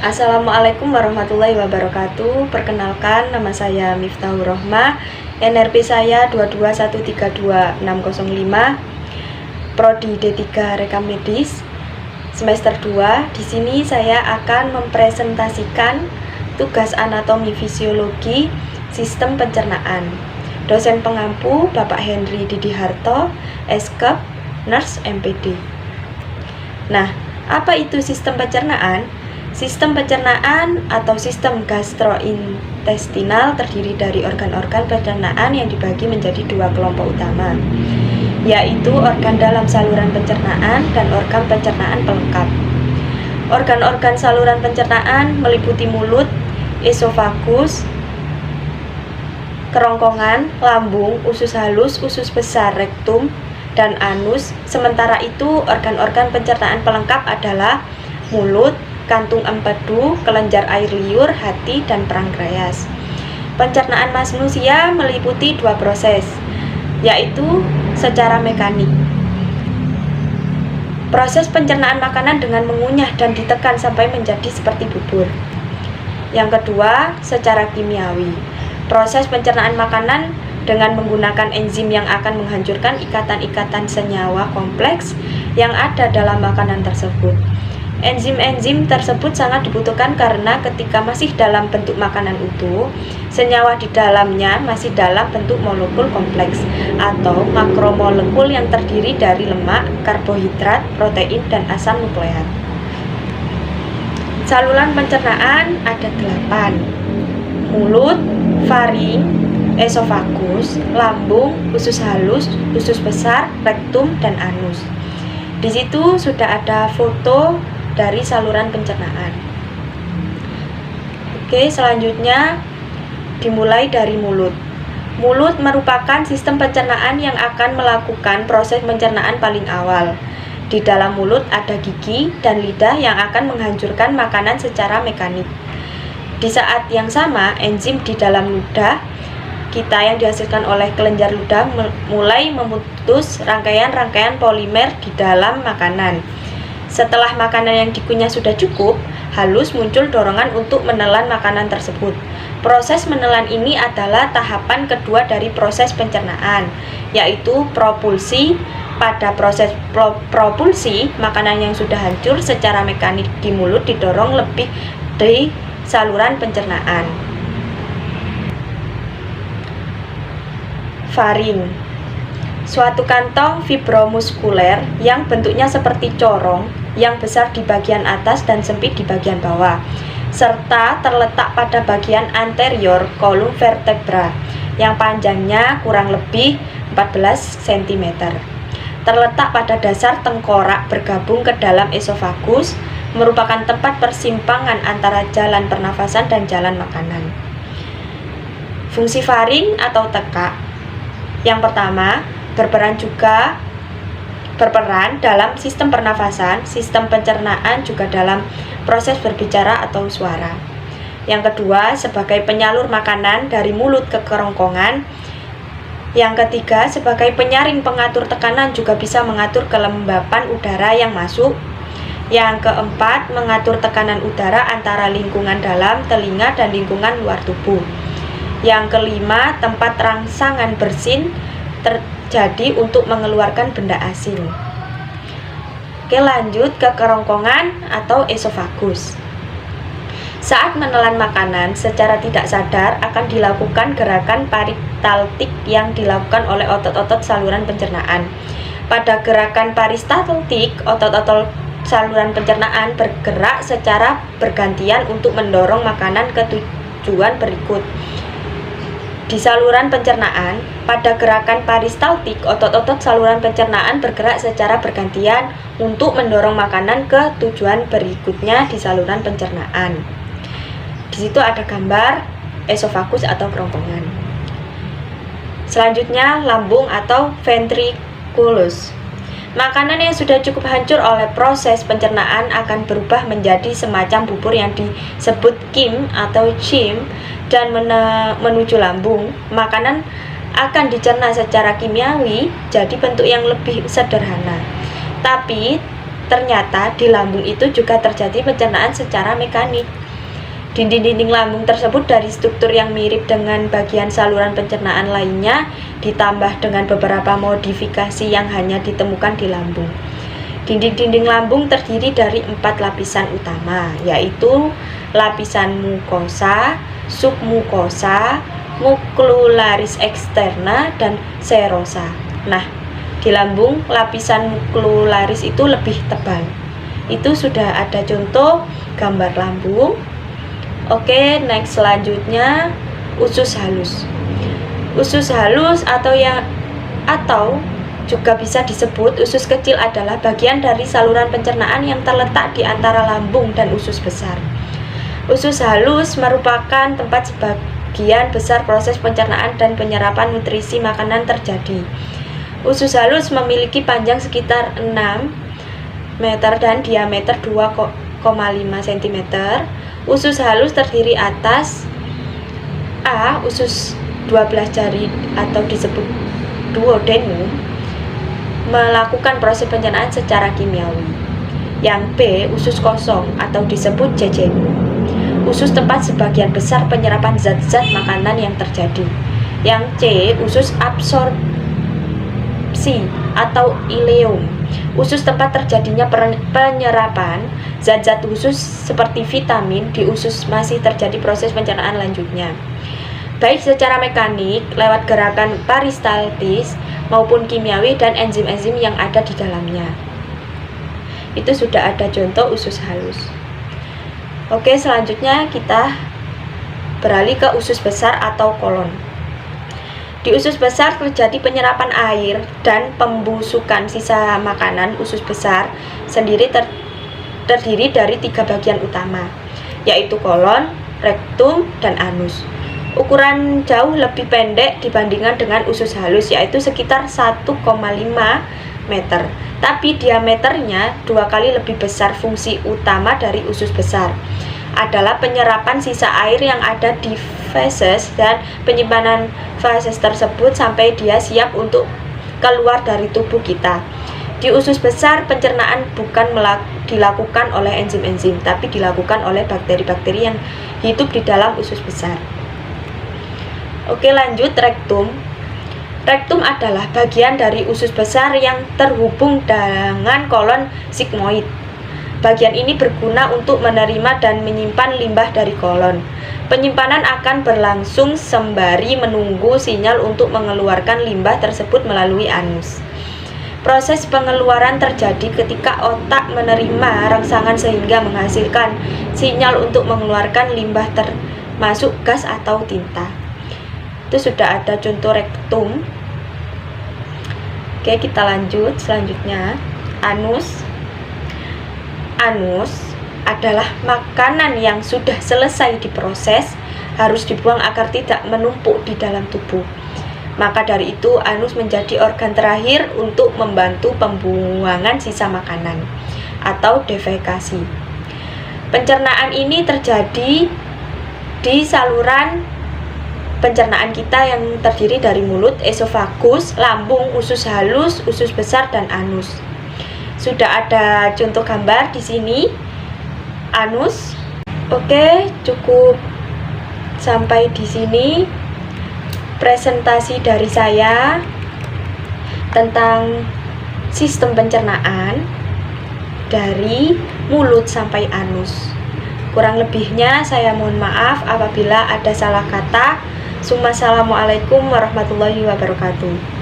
Assalamualaikum warahmatullahi wabarakatuh. Perkenalkan, nama saya Miftahur Rohmah. NRP saya 221322605. Prodi D3 Rekam Medis semester 2. Di sini saya akan mempresentasikan tugas anatomi fisiologi sistem pencernaan. Dosen pengampu Bapak Henry Didiharto, Eskep, Nurse MPD. Nah, apa itu sistem pencernaan? Sistem pencernaan atau sistem gastrointestinal terdiri dari organ-organ pencernaan yang dibagi menjadi dua kelompok utama, yaitu organ dalam saluran pencernaan dan organ pencernaan pelengkap. Organ-organ saluran pencernaan meliputi mulut, esofagus, kerongkongan, lambung, usus halus, usus besar, rektum, dan anus. Sementara itu, organ-organ pencernaan pelengkap adalah mulut, kantung empedu, kelenjar air liur, hati, dan pankreas. Pencernaan manusia meliputi dua proses, yaitu secara mekanik. Proses pencernaan makanan dengan mengunyah dan ditekan sampai menjadi seperti bubur. Yang kedua, secara kimiawi. Proses pencernaan makanan dengan menggunakan enzim yang akan menghancurkan ikatan-ikatan senyawa kompleks yang ada dalam makanan tersebut. Enzim-enzim tersebut sangat dibutuhkan karena ketika masih dalam bentuk makanan utuh, senyawa di dalamnya masih dalam bentuk molekul kompleks atau makromolekul yang terdiri dari lemak, karbohidrat, protein, dan asam nukleat. Saluran pencernaan ada 8: mulut, faring, esofagus, lambung, usus halus, usus besar, rektum, dan anus. Di situ sudah ada foto dari saluran pencernaan. Oke, selanjutnya dimulai dari mulut. Mulut merupakan sistem pencernaan yang akan melakukan proses pencernaan paling awal. Di dalam mulut ada gigi dan lidah yang akan menghancurkan makanan secara mekanik. Di saat yang sama, enzim di dalam ludah kita yang dihasilkan oleh kelenjar ludah mulai memutus rangkaian-rangkaian polimer di dalam makanan. Setelah makanan yang dikunyah sudah cukup halus, muncul dorongan untuk menelan makanan tersebut. Proses menelan ini adalah tahapan kedua dari proses pencernaan, yaitu propulsi. Pada proses propulsi, makanan yang sudah hancur secara mekanik di mulut didorong lebih di saluran pencernaan. Faring, suatu kantong fibromuskuler yang bentuknya seperti corong, yang besar di bagian atas dan sempit di bagian bawah, serta terletak pada bagian anterior kolum vertebra yang panjangnya kurang lebih 14 cm. Terletak pada dasar tengkorak bergabung ke dalam esofagus, merupakan tempat persimpangan antara jalan pernafasan dan jalan makanan. Fungsi faring atau tekak. Yang pertama, berperan dalam sistem pernafasan, sistem pencernaan, juga dalam proses berbicara atau suara. Yang kedua, sebagai penyalur makanan dari mulut ke kerongkongan. Yang ketiga, sebagai penyaring pengatur tekanan, juga bisa mengatur kelembapan udara yang masuk. Yang keempat, mengatur tekanan udara antara lingkungan dalam telinga dan lingkungan luar tubuh. Yang kelima, tempat rangsangan bersin terjadi untuk mengeluarkan benda asing. Oke, lanjut ke kerongkongan atau esofagus. Saat menelan makanan, secara tidak sadar akan dilakukan gerakan peristaltik yang dilakukan oleh otot-otot saluran pencernaan. Pada gerakan peristaltik, otot-otot saluran pencernaan bergerak secara bergantian untuk mendorong makanan ke tujuan berikut. Di saluran pencernaan, pada gerakan peristaltik, otot-otot saluran pencernaan bergerak secara bergantian untuk mendorong makanan ke tujuan berikutnya di saluran pencernaan. Di situ ada gambar esofagus atau kerongkongan. Selanjutnya, lambung atau ventriculus. Makanan yang sudah cukup hancur oleh proses pencernaan akan berubah menjadi semacam bubur yang disebut kim atau chim dan menuju lambung. Makanan akan dicerna secara kimiawi jadi bentuk yang lebih sederhana. Tapi ternyata di lambung itu juga terjadi pencernaan secara mekanik. Dinding-dinding lambung tersebut dari struktur yang mirip dengan bagian saluran pencernaan lainnya, ditambah dengan beberapa modifikasi yang hanya ditemukan di lambung. Dinding-dinding lambung terdiri dari 4 lapisan utama, yaitu lapisan mukosa, submukosa, mucularis externa, dan serosa. Nah, di lambung lapisan mucularis itu lebih tebal. Itu sudah ada contoh gambar lambung. Oke, next selanjutnya usus halus. Usus halus atau juga bisa disebut usus kecil adalah bagian dari saluran pencernaan yang terletak di antara lambung dan usus besar. Usus halus merupakan tempat sebagian besar proses pencernaan dan penyerapan nutrisi makanan terjadi. Usus halus memiliki panjang sekitar 6 meter dan diameter 2,5 cm. Usus halus terdiri atas A. Usus 12 jari atau disebut duodenum, melakukan proses pencernaan secara kimiawi. Yang B. Usus kosong atau disebut jejunum, usus tempat sebagian besar penyerapan zat-zat makanan yang terjadi. Yang C. Usus absorpsi atau ileum, usus tempat terjadinya penyerapan zat-zat khusus seperti vitamin. Di usus masih terjadi proses pencernaan lanjutnya, baik secara mekanik lewat gerakan peristaltis maupun kimiawi dan enzim-enzim yang ada di dalamnya. Itu sudah ada contoh usus halus. Oke, selanjutnya kita beralih ke usus besar atau kolon. Di usus besar terjadi penyerapan air dan pembusukan sisa makanan. Usus besar sendiri terdiri dari 3 bagian utama, yaitu kolon, rektum, dan anus. Ukuran jauh lebih pendek dibandingkan dengan usus halus, yaitu sekitar 1,5 meter, tapi diameternya 2 kali lebih besar. Fungsi utama dari usus besar adalah penyerapan sisa air yang ada di feses dan penyimpanan feses tersebut sampai dia siap untuk keluar dari tubuh kita. Di usus besar, pencernaan bukan dilakukan oleh enzim-enzim, tapi dilakukan oleh bakteri-bakteri yang hidup di dalam usus besar. Oke, lanjut rektum. Rektum adalah bagian dari usus besar yang terhubung dengan kolon sigmoid. Bagian ini berguna untuk menerima dan menyimpan limbah dari kolon. Penyimpanan akan berlangsung sembari menunggu sinyal untuk mengeluarkan limbah tersebut melalui anus. Proses pengeluaran terjadi ketika otak menerima rangsangan sehingga menghasilkan sinyal untuk mengeluarkan limbah termasuk gas atau tinta. Itu sudah ada contoh rektum. Oke, kita lanjut selanjutnya. Anus. Anus adalah makanan yang sudah selesai diproses, harus dibuang agar tidak menumpuk di dalam tubuh. Maka dari itu, anus menjadi organ terakhir untuk membantu pembuangan sisa makanan atau defekasi. Pencernaan ini terjadi di saluran pencernaan kita yang terdiri dari mulut, esofagus, lambung, usus halus, usus besar, dan anus. Sudah ada contoh gambar di sini anus. Oke, cukup sampai di sini presentasi dari saya tentang sistem pencernaan dari mulut sampai anus. Kurang lebihnya saya mohon maaf apabila ada salah kata. Assalamualaikum warahmatullahi wabarakatuh.